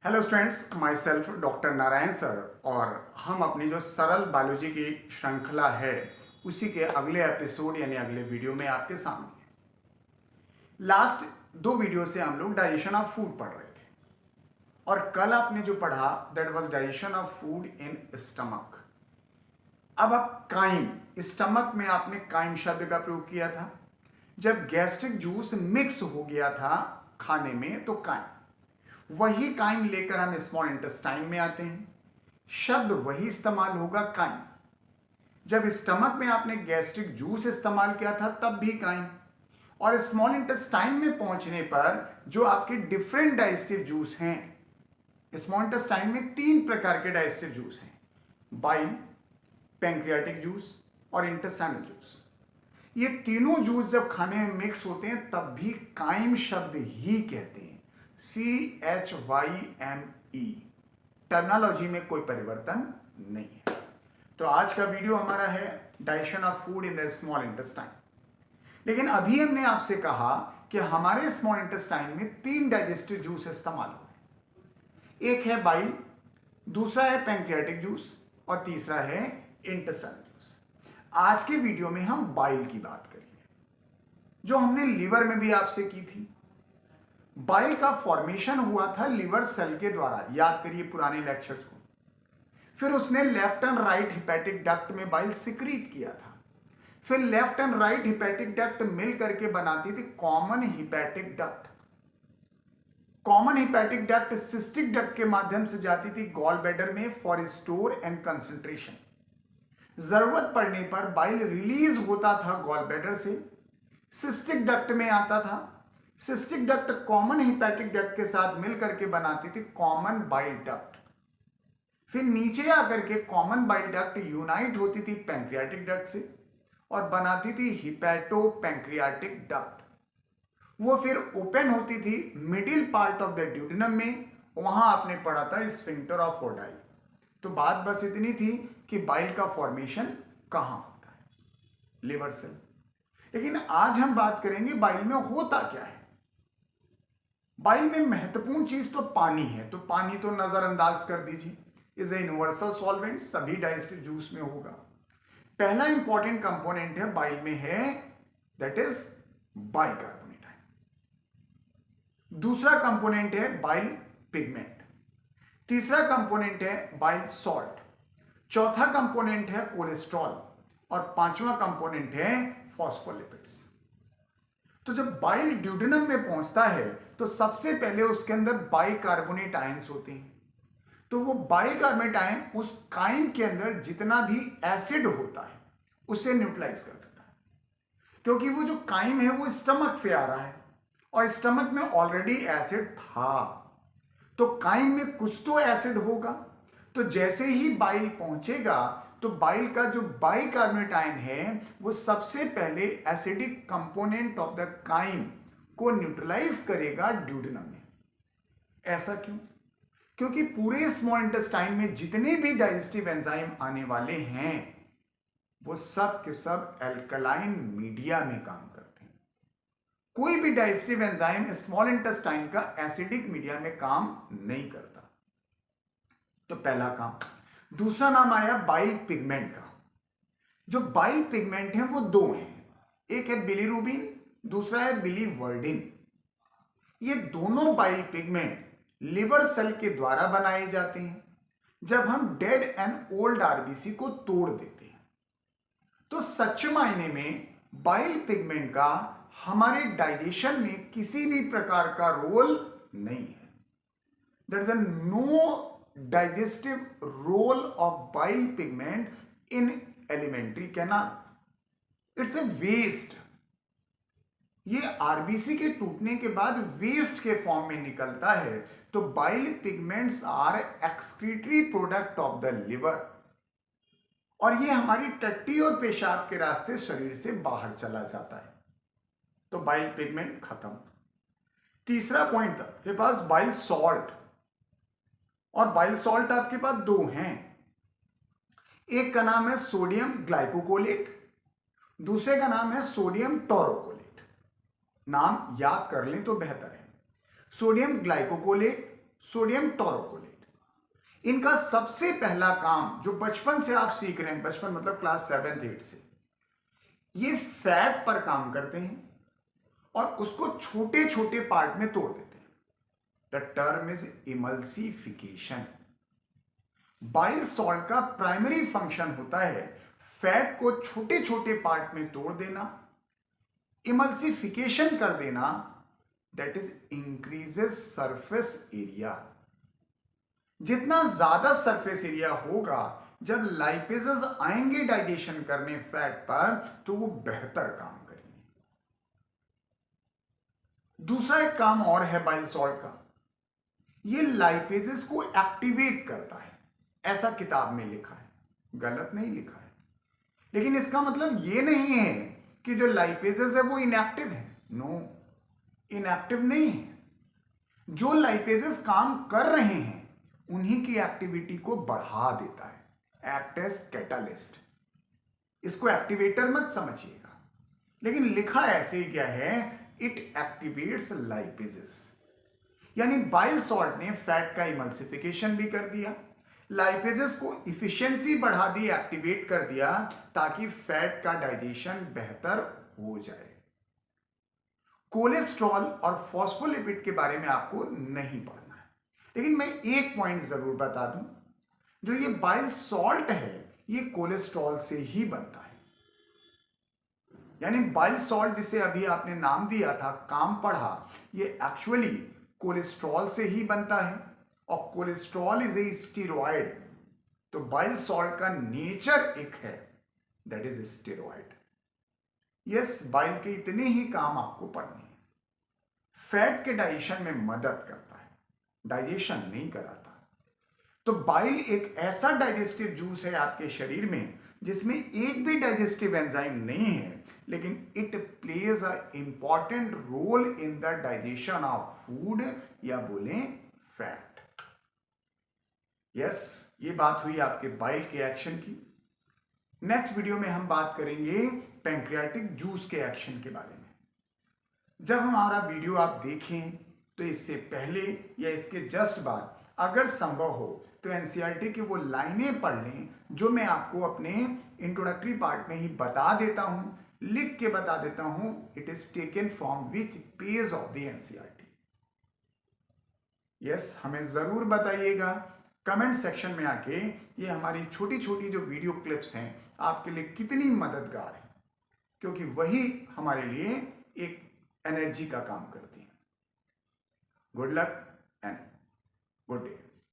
Hello students, my self doctor Narayan sir और हम अपनी जो सरल बायोलॉजी की श्रृंखला है उसी के अगले एपिसोड यानी अगले वीडियो में आपके सामने हैं। लास्ट दो वीडियो से हम लोग डाइजेशन ऑफ फूड पढ़ रहे थे और कल आपने जो पढ़ा that was digestion of food in stomach. अब काइम, स्टमक में आपने काइम शब्द का प्रयोग किया था। जब गैस्ट्रिक जूस मिक्स हो गया था खाने में तो काइम, वही काइम लेकर हम स्मॉल इंटेस्टाइन में आते हैं, शब्द वही इस्तेमाल होगा काइम। जब स्टमक में आपने गैस्ट्रिक जूस इस्तेमाल किया था तब भी काइम, और स्मॉल इंटेस्टाइन में पहुंचने पर जो आपके डिफरेंट डाइजेस्टिव जूस हैं, स्मॉल इंटेस्टाइन में 3 प्रकार के डाइजेस्टिव जूस हैं, बाइल, पैंक्रियाटिक जूस और इंटेस्टाइनल जूस। ये तीनों जूस जब खाने में मिक्स होते हैं तब भी काइम शब्द ही कहते हैं, CHYME। टर्मिनोलॉजी में कोई परिवर्तन नहीं है। तो आज का वीडियो हमारा है digestion of food in the small intestine. लेकिन अभी हमने आपसे कहा कि हमारे स्मॉल इंटेस्टाइन में 3 डाइजेस्टिव जूस इस्तेमाल हो रहे हैं। एक है बाइल, दूसरा है पैंक्रियाटिक जूस और तीसरा है इंटेस्टाइनल जूस। आज के वीडियो में हम बाइल की बात करेंगे, जो हमने लिवर में भी आपसे की थी। बाइल का फॉर्मेशन हुआ था लिवर सेल के द्वारा, याद करिए पुराने लेक्चर्स को। फिर उसने left and right hepatic duct में बाइल सिक्रीट किया था। फिर left and right hepatic duct मिल करके बनाती थी common hepatic duct. Common hepatic duct cystic duct के माध्यम से जाती थी गॉल ब्लैडर में फॉर स्टोर एंड कंसंट्रेशन। जरूरत पड़ने पर बाइल रिलीज होता था गॉल ब्लैडर से, सिस्टिक डक्ट में आता था। Cystic duct common hepatic duct के साथ मिलकर के बनाती थी कॉमन बाइल डक्ट। फिर नीचे आकर के कॉमन बाइल डक्ट यूनाइट होती थी पैंक्रियाटिक डक्ट से और बनाती थी हिपैटो पैंक्रियाटिक डक्ट। वो फिर ओपन होती थी middle part of the duodenum में, वहां आपने पढ़ा था स्फिंक्टर ऑफ फोर्डाई। तो बात बस इतनी थी कि बाइल का फॉर्मेशन कहां होता है, लिवर सेल। लेकिन आज हम बात करेंगे बाइल में होता क्या है। बाइल में महत्वपूर्ण चीज तो पानी है, तो पानी तो नजरअंदाज कर दीजिए, इज ए यूनिवर्सल सॉल्वेंट, सभी डाइजेस्टिव जूस में होगा। पहला इंपॉर्टेंट कंपोनेंट है बाइल में है दैट इज बाइकार्बोनेट आयन। दूसरा कंपोनेंट है बाइल पिगमेंट। तीसरा कंपोनेंट है बाइल सॉल्ट। चौथा कंपोनेंट है कोलेस्ट्रॉल और पांचवा कंपोनेंट है फॉस्फोलिपिड्स। तो जब बाइल ड्यूडेनम में पहुंचता है तो सबसे पहले उसके अंदर बाइकार्बोनेट आयंस होते हैं। तो वो बाइकार्बोनेट आयन उस काइम के अंदर जितना भी एसिड होता है उसे न्यूट्रलाइज कर देता है, क्योंकि वो जो काइम है वो स्टमक से आ रहा है और स्टमक में ऑलरेडी एसिड था, तो काइम में कुछ तो एसिड होगा। तो जैसे ही बाइल पहुंचेगा तो बाइल का जो बाइकार्बोनेट आयन है वो सबसे पहले acidic component of the chyme को न्यूट्रलाइज करेगा ड्यूडेनम में। ऐसा क्यों? क्योंकि पूरे स्मॉल इंटेस्टाइन में जितने भी डाइजेस्टिव एंजाइम आने वाले हैं वो सब के सब एल्कलाइन मीडिया में काम करते हैं। कोई भी डाइजेस्टिव एंजाइम स्मॉल इंटेस्टाइन का एसिडिक मीडिया में काम नहीं करता। तो पहला काम। दूसरा नाम आया बाइल पिगमेंट का। जो बाइल पिगमेंट है वो 2 हैं, एक है बिलीरुबिन, दूसरा है बिलीवर्डिन। ये दोनों बाइल पिगमेंट लिवर सेल के द्वारा बनाए जाते हैं जब हम डेड एंड ओल्ड आरबीसी को तोड़ देते हैं। तो सच्चे मायने में बाइल पिगमेंट का हमारे डाइजेशन में किसी भी प्रकार का रोल नहीं है। There is no digestive role of bile pigment in alimentary canal. It's a waste. ये आरबीसी के टूटने के बाद वेस्ट के फॉर्म में निकलता है। तो bile pigments are excretory product of the liver और ये हमारी टट्टी और पेशाब के रास्ते शरीर से बाहर चला जाता है। तो बाइल पिगमेंट खत्म। तीसरा पॉइंट था के पास बाइल सॉल्ट, और बाइल सॉल्ट आपके पास 2 हैं। एक का नाम है सोडियम ग्लाइकोकोलेट, दूसरे का नाम है सोडियम टोरोकोलेट। नाम याद कर लें तो बेहतर है। Sodium ग्लाइकोकोलेट, sodium taurocholate. इनका सबसे पहला काम जो बचपन से आप सीख रहे हैं, बचपन मतलब क्लास 7th 8th से, ये फैट पर काम करते हैं और उसको छोटे छोटे पार्ट में तोड़ देते हैं। The term is emulsification. Bile salt का प्राइमरी फंक्शन होता है फैट को छोटे छोटे पार्ट में तोड़ देना, इमल्सिफिकेशन कर देना, that is increases surface area. जितना ज्यादा सरफेस एरिया होगा जब लाइपेजेस आएंगे डाइजेशन करने फैट पर, तो वो बेहतर काम करेंगे। दूसरा एक काम और है बाइल सॉल्ट का, ये लाइपेजेस को एक्टिवेट करता है। ऐसा किताब में लिखा है, गलत नहीं लिखा है, लेकिन इसका मतलब ये नहीं है कि जो लाइपेजेस है वो इनएक्टिव है। नो, इनएक्टिव नहीं है। जो लाइपेजेस काम कर रहे हैं उन्हीं की एक्टिविटी को बढ़ा देता है, एक्ट एज कैटालिस्ट। इसको एक्टिवेटर मत समझिएगा, लेकिन लिखा ऐसे ही क्या है, इट एक्टिवेट्स लाइपेजेस। यानी बाइल सॉल्ट ने फैट का इमल्सिफिकेशन भी कर दिया, लाइपेजेस को इफिशिएंसी बढ़ा दी, एक्टिवेट कर दिया, ताकि फैट का डाइजेशन बेहतर हो जाए। कोलेस्ट्रॉल और फॉस्फोलिपिड के बारे में आपको नहीं पढ़ना है, लेकिन मैं एक पॉइंट जरूर बता दूं, जो ये बाइल सॉल्ट है ये कोलेस्ट्रॉल से ही बनता है। यानी बाइल सॉल्ट जिसे अभी आपने नाम दिया था, काम पढ़ा, ये एक्चुअली कोलेस्ट्रॉल से ही बनता है और कोलेस्ट्रॉल इज ए स्टेरॉइड। तो बाइल सॉल्ट का नेचर एक है, that is steroid. Yes, bile के इतने ही काम आपको पढ़ने हैं। फैट के डाइजेशन में मदद करता है, डाइजेशन नहीं कराता। तो बाइल एक ऐसा डाइजेस्टिव जूस है आपके शरीर में जिसमें एक भी डाइजेस्टिव एंजाइम नहीं है, लेकिन it plays a important role in the digestion of food, या बोलें फैट। यस, ये बात हुई आपके बाइल के एक्शन की। नेक्स्ट वीडियो में हम बात करेंगे पैंक्रियाटिक जूस के एक्शन के बारे में। जब हमारा वीडियो आप देखें तो इससे पहले या इसके जस्ट बाद अगर संभव हो तो एनसीईआरटी की वो लाइनें पढ़ लें जो मैं आपको अपने इंट्रोडक्टरी पार्ट में ही बता देता हूं, लिख के बता देता हूं। It is taken from which page of the NCERT. Yes, हमें जरूर बताइएगा कमेंट सेक्शन में आके ये हमारी छोटी छोटी जो वीडियो क्लिप्स हैं आपके लिए कितनी मददगार है, क्योंकि वही हमारे लिए एक एनर्जी का काम करती है। Good luck and good day.